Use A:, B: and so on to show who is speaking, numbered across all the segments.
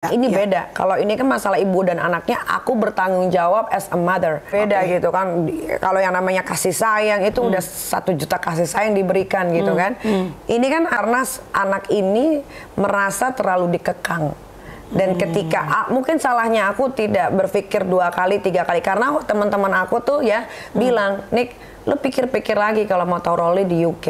A: Ini beda. Kalau ini kan masalah ibu dan anaknya, aku bertanggung jawab as a mother. Beda gitu kan. Kalau yang namanya kasih sayang itu udah 1 juta kasih sayang diberikan gitu kan. Ini kan karena anak ini merasa terlalu dikekang. Dan ketika mungkin salahnya aku tidak berpikir 2 kali 3 kali karena teman-teman aku tuh ya bilang, Nick, lu pikir-pikir lagi kalau mau taruh Rolly di UK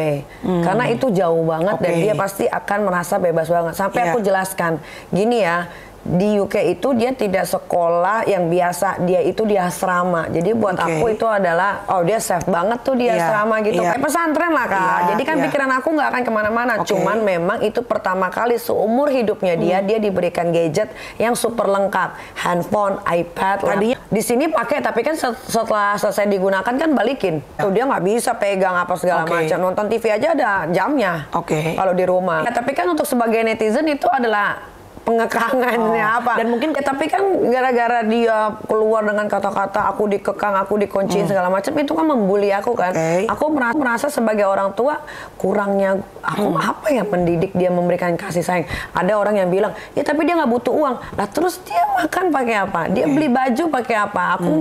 A: karena itu jauh banget dan dia pasti akan merasa bebas banget. Sampai aku jelaskan gini ya, di UK itu dia tidak sekolah yang biasa, dia itu di asrama. Jadi buat aku itu adalah dia safe banget tuh di asrama gitu, kayak pesantren lah Kak. Jadi kan pikiran aku nggak akan kemana-mana. Cuman memang itu pertama kali seumur hidupnya dia diberikan gadget yang super lengkap, handphone, iPad. Tadinya di sini pakai, tapi kan setelah selesai digunakan kan balikin. Tuh dia nggak bisa pegang apa segala macam. Nonton TV aja ada jamnya. Kalau di rumah. Ya, tapi kan untuk sebagai netizen itu adalah pengekangannya apa. Dan mungkin tapi kan gara-gara dia keluar dengan kata-kata aku dikekang, aku dikunciin segala macam, itu kan membuli aku kan. Aku merasa sebagai orang tua kurangnya aku apa ya mendidik dia, memberikan kasih sayang. Ada orang yang bilang, ya tapi dia nggak butuh uang. Lah terus dia makan pakai apa? Dia beli baju pakai apa? Aku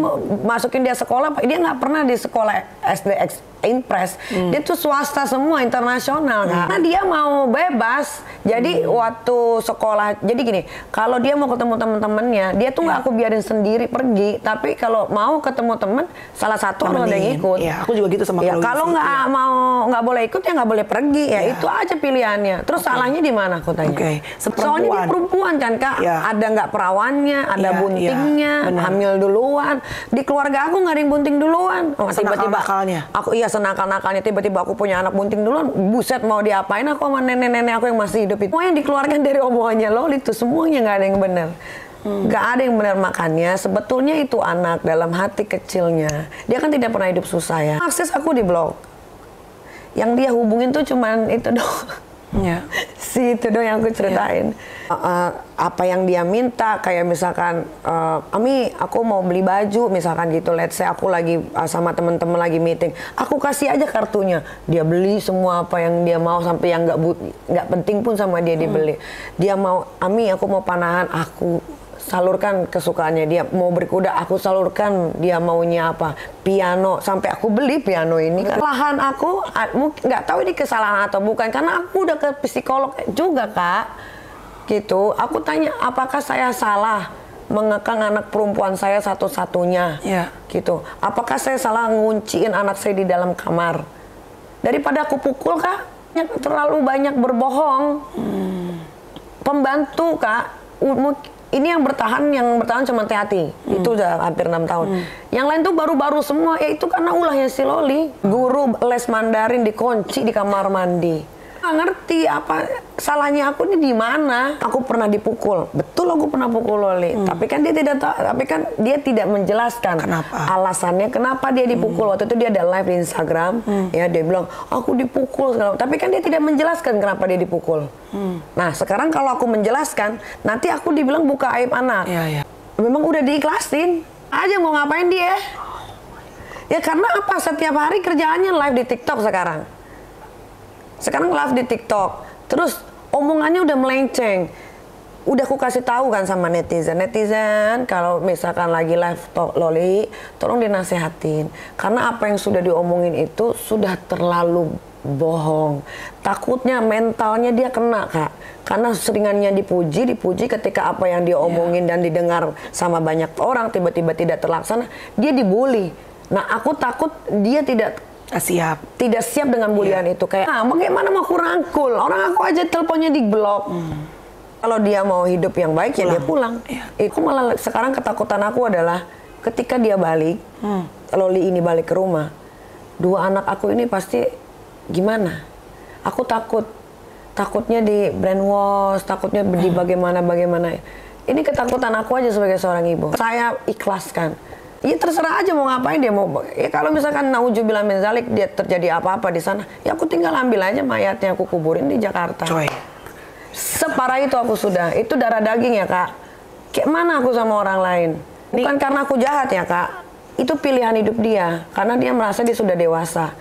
A: masukin dia sekolah, dia nggak pernah di sekolah SD Impres. Dia tuh swasta semua, internasional. Karena dia mau bebas. Jadi waktu sekolah, jadi gini, kalau dia mau ketemu teman-temannya, dia tuh nggak aku biarin sendiri pergi. Tapi kalau mau ketemu teman, salah satu harus ada yang ikut.
B: Iya, aku juga gitu sama
A: kalau nggak mau, nggak boleh ikut ya nggak boleh pergi. Ya itu aja pilihannya. Terus salahnya di mana aku tanya? Soalnya dia perempuan kan Kak, ada nggak perawannya, ada buntingnya, hamil duluan. Di keluarga aku nggak ada yang bunting duluan. Tiba-tiba aku senakal-nakalnya tiba-tiba aku punya anak bunting duluan, buset mau diapain aku sama nenek-nenek aku yang masih hidup itu. Semua yang dikeluarkan dari omongannya Loli itu semuanya nggak ada yang benar. Nggak ada yang benar. Makanya sebetulnya itu anak dalam hati kecilnya, dia kan tidak pernah hidup susah ya. Akses aku di blog, yang dia hubungin tuh cuman itu doang. Si itu dong yang aku ceritain. Apa yang dia minta, kayak misalkan Ami aku mau beli baju misalkan gitu, let's say aku lagi sama temen-temen lagi meeting, aku kasih aja kartunya, dia beli semua apa yang dia mau, sampai yang nggak penting pun sama dia dibeli. Dia mau, Ami aku mau panahan, aku salurkan kesukaannya. Dia mau berkuda, aku salurkan dia maunya apa, piano, sampai aku beli piano ini. Kesalahan aku nggak tahu ini kesalahan atau bukan, karena aku udah ke psikolog juga Kak gitu. Aku tanya, apakah saya salah mengekang anak perempuan saya satu-satunya gitu, apakah saya salah ngunciin anak saya di dalam kamar? Daripada aku pukul Kak, terlalu banyak berbohong. Pembantu Kak, ini yang bertahan cuma Tehati. Itu udah hampir 6 tahun. Yang lain tuh baru-baru semua. Ya itu karena ulahnya si Loli. Guru les Mandarin dikunci di kamar mandi. Nggak ngerti apa salahnya aku nih di mana. Aku pernah dipukul. Betul aku pernah pukul Loli. Tapi kan dia tidak tahu. Tapi kan dia tidak menjelaskan alasannya kenapa dia dipukul. Waktu itu dia ada live di Instagram. Ya dia bilang aku dipukul. Tapi kan dia tidak menjelaskan kenapa dia dipukul. Nah sekarang kalau aku menjelaskan, nanti aku dibilang buka aib anak. Memang udah diikhlasin aja mau ngapain dia. Ya karena apa, setiap hari kerjaannya live di TikTok sekarang. Sekarang live di TikTok. Terus omongannya udah melenceng. Udah aku kasih tahu kan sama netizen kalau misalkan lagi live Loli, tolong dinasehatin. Karena apa yang sudah diomongin itu sudah terlalu bohong. Takutnya mentalnya dia kena Kak. Karena seringannya dipuji ketika apa yang dia omongin dan didengar sama banyak orang tiba-tiba tidak terlaksana, dia dibully. Nah aku takut dia tidak siap dengan bulian itu. Kayak bagaimana mau aku rangkul orang, aku aja teleponnya di blok. Kalau dia mau hidup yang baik ya dia pulang. Itu malah sekarang ketakutan aku adalah ketika dia balik, Loli ini balik ke rumah, 2 anak aku ini pasti gimana? Aku takutnya di brainwash, takutnya di bagaimana. Ini ketakutan aku aja sebagai seorang ibu. Saya ikhlaskan. Ya terserah aja mau ngapain dia mau. Ya kalau misalkan naudzubillah min dzalik dia terjadi apa-apa di sana, ya aku tinggal ambil aja mayatnya, aku kuburin di Jakarta. Separah itu aku sudah. Itu darah daging ya Kak. Kayak mana aku sama orang lain? Bukan karena aku jahat ya Kak. Itu pilihan hidup dia. Karena dia merasa dia sudah dewasa.